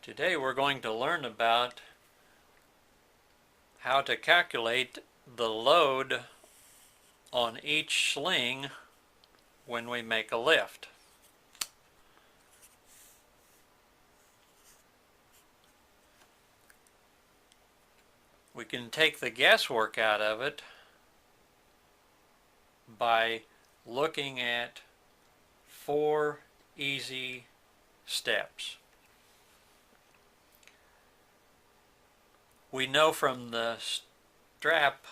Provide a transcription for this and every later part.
Today we're going to learn about how to calculate the load on each sling when we make a lift. We can take the guesswork out of it by looking at 4 easy steps. We know from the strap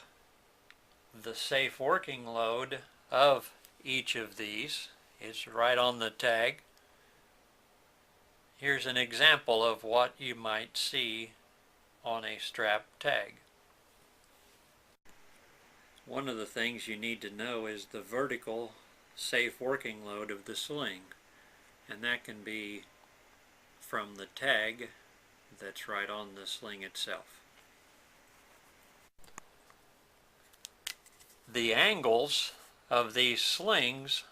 the safe working load of each of these. It's right on the tag. Here's an example of what you might see on a strap tag. One of the things you need to know is the vertical safe working load of the sling, and that can be from the tag that's right on the sling itself. The angles of these slings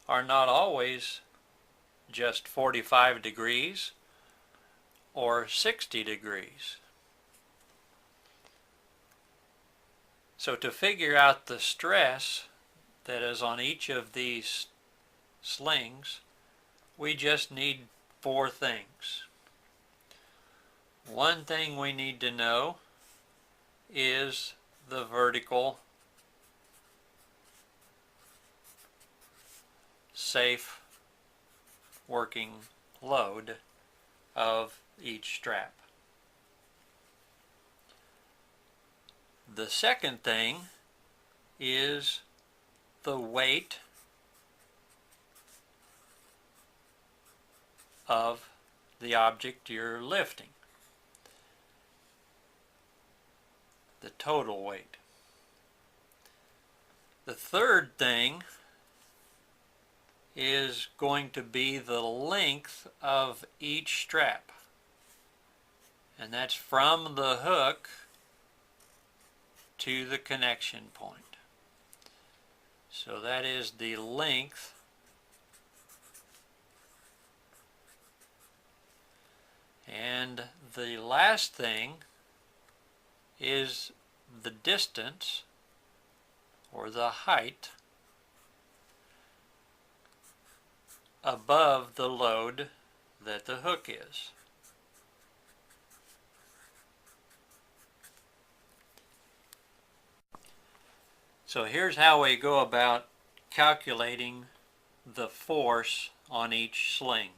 are not always just 45 degrees or 60 degrees. So to figure out the stress that is on each of these slings, we just need 4 things. One thing we need to know is the vertical safe working load of each strap. The second thing is the weight of the object you're lifting, the total weight. The third thing is going to be the length of each strap, and that's from the hook to the connection point. So that is the length and the last thing is the distance or the height above the load that the hook is. So here's how we go about calculating the force on each sling.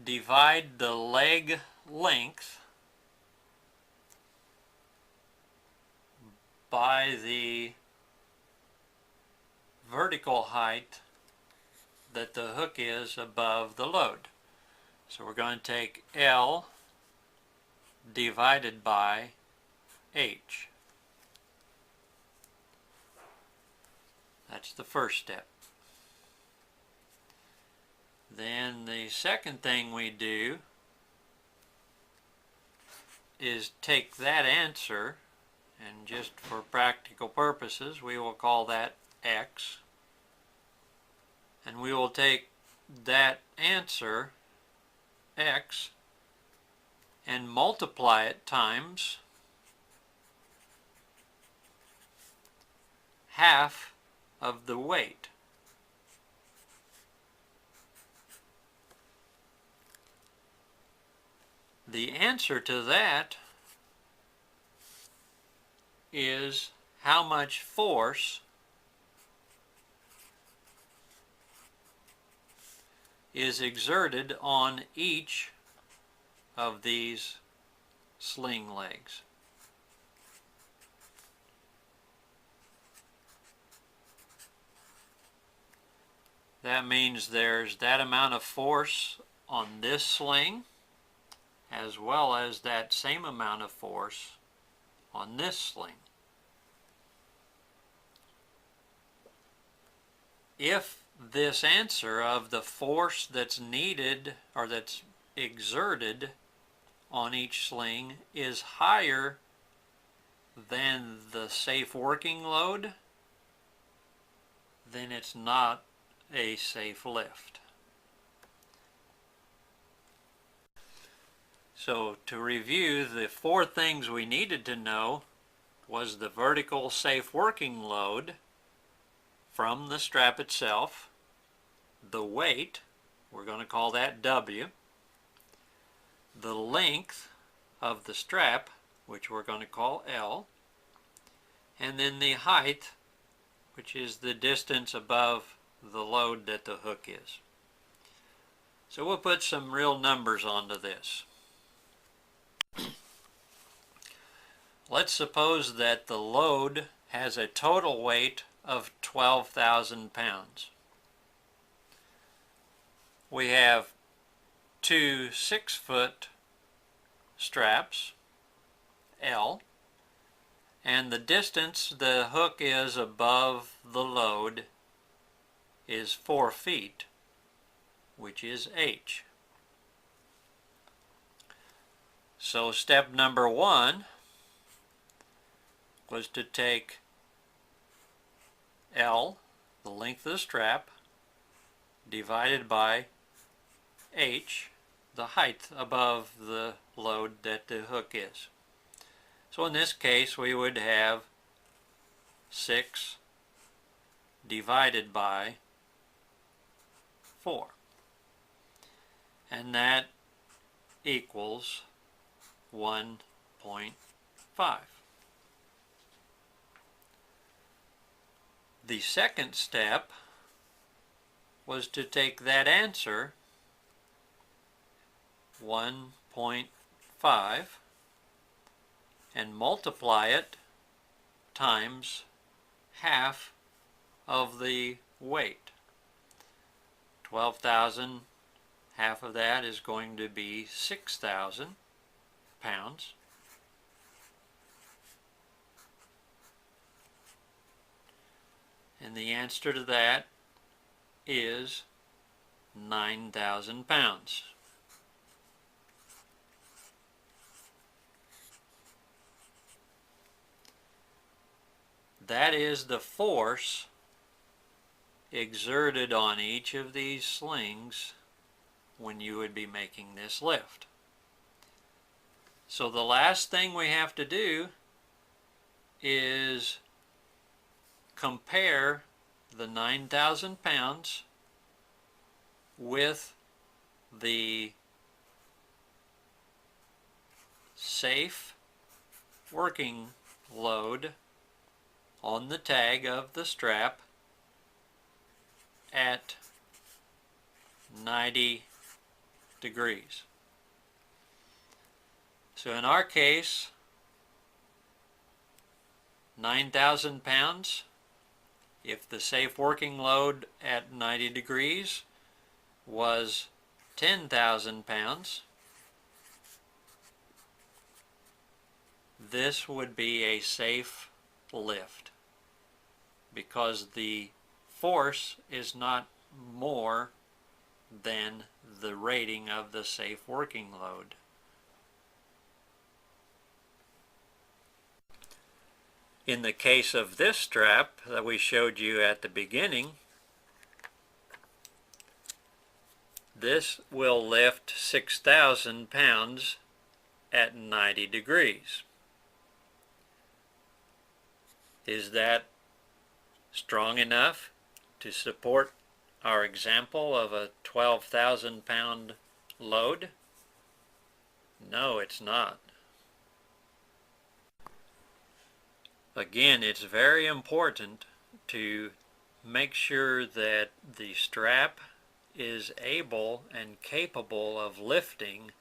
Divide the leg length by the vertical height that the hook is above the load. So we're going to take L divided by H. That's the first step. Then the second thing we do is take that answer, and just for practical purposes we will call that X, and we will take that answer X and multiply it times half of the weight. The answer to that is how much force is exerted on each of these sling legs. That means there's that amount of force on this sling as well as that same amount of force on this sling. If this answer of the force that's needed or that's exerted on each sling is higher than the safe working load, then it's not a safe lift. So to review, the 4 things we needed to know was the vertical safe working load from the strap itself, the weight, we're going to call that W, the length of the strap, which we're going to call L, and then the height, which is the distance above the load that the hook is. So we'll put some real numbers onto this. Let's suppose that the load has a total weight of 12,000 pounds. We have 2 6-foot straps, L, and the distance the hook is above the load is 4 feet, which is H. So step number 1 was to take L, the length of the strap, divided by H, the height above the load that the hook is. So in this case we would have 6 divided by 4, and that equals 1.5. The second step was to take that answer, 1.5, and multiply it times half of the weight. 12,000, half of that is going to be 6,000 pounds. And the answer to that is 9,000 pounds. That is the force exerted on each of these slings when you would be making this lift. So the last thing we have to do is compare the 9,000 pounds with the safe working load on the tag of the strap at 90 degrees. So in our case, 9,000 pounds, if the safe working load at 90 degrees was 10,000 pounds, this would be a safe lift because the force is not more than the rating of the safe working load. In the case of this strap that we showed you at the beginning, this will lift 6,000 pounds at 90 degrees. Is that strong enough to support our example of a 12,000 pound load? No, it's not. Again, it's very important to make sure that the strap is able and capable of lifting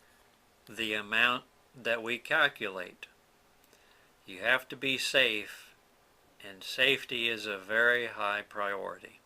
the amount that we calculate. You have to be safe, and safety is a very high priority.